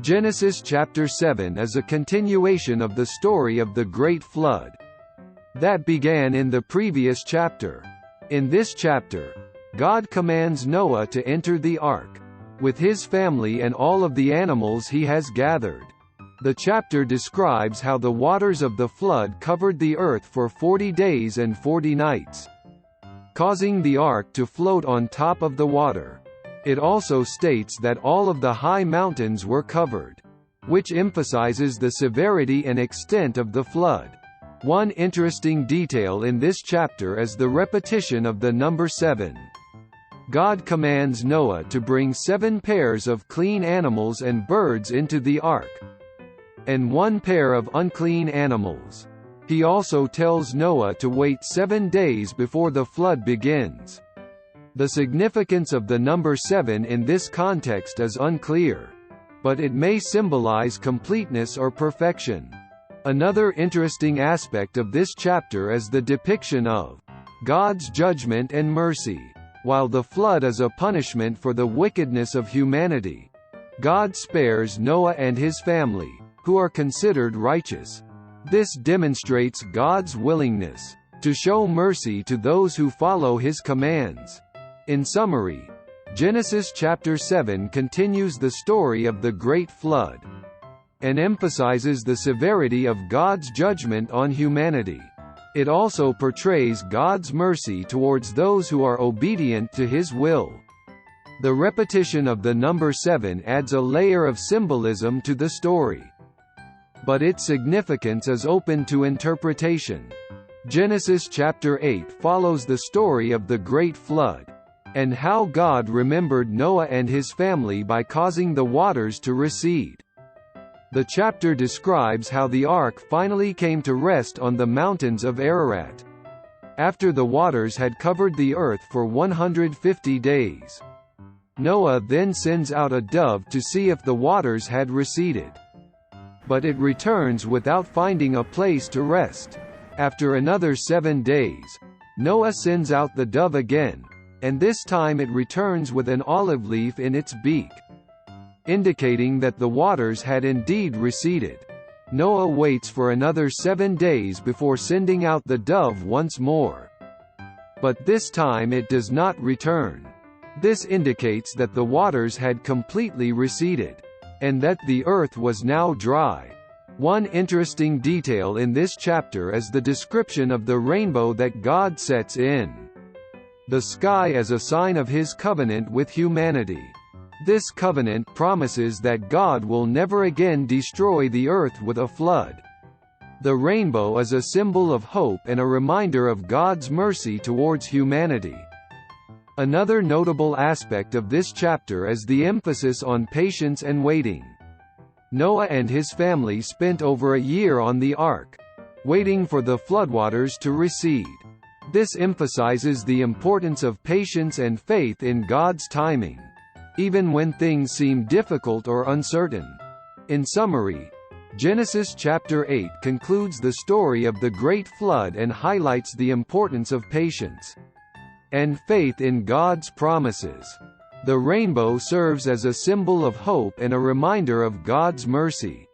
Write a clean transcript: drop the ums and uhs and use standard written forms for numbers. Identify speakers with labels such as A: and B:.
A: Genesis chapter 7 is a continuation of the story of the Great Flood that began in the previous chapter. In this chapter, God commands Noah to enter the ark, with his family and all of the animals he has gathered. The chapter describes how the waters of the flood covered the earth for 40 days and 40 nights, causing the ark to float on top of the water. It also states that all of the high mountains were covered, which emphasizes the severity and extent of the flood. One interesting detail in this chapter is the repetition of the number 7. God commands Noah to bring 7 pairs of clean animals and birds into the ark, and 1 pair of unclean animals. He also tells Noah to wait 7 days before the flood begins. The significance of the number 7 in this context is unclear, but it may symbolize completeness or perfection. Another interesting aspect of this chapter is the depiction of God's judgment and mercy. While the flood is a punishment for the wickedness of humanity, God spares Noah and his family, who are considered righteous. This demonstrates God's willingness to show mercy to those who follow his commands. In summary, Genesis chapter 7 continues the story of the Great Flood and emphasizes the severity of God's judgment on humanity. It also portrays God's mercy towards those who are obedient to his will. The repetition of the number 7 adds a layer of symbolism to the story, but its significance is open to interpretation. Genesis chapter 8 follows the story of the Great Flood and how God remembered Noah and his family by causing the waters to recede. The chapter describes how the ark finally came to rest on the mountains of Ararat, after the waters had covered the earth for 150 days. Noah then sends out a dove to see if the waters had receded, but it returns without finding a place to rest. After another 7 days, Noah sends out the dove again, and this time it returns with an olive leaf in its beak, indicating that the waters had indeed receded. Noah waits for another 7 days before sending out the dove once more, but this time it does not return. This indicates that the waters had completely receded, and that the earth was now dry. One interesting detail in this chapter is the description of the rainbow that God sets in the sky as a sign of his covenant with humanity. This covenant promises that God will never again destroy the earth with a flood. The rainbow is a symbol of hope and a reminder of God's mercy towards humanity. Another notable aspect of this chapter is the emphasis on patience and waiting. Noah and his family spent over a year on the ark, waiting for the floodwaters to recede. This emphasizes the importance of patience and faith in God's timing, even when things seem difficult or uncertain. In summary, Genesis chapter 8 concludes the story of the Great Flood and highlights the importance of patience and faith in God's promises. The rainbow serves as a symbol of hope and a reminder of God's mercy.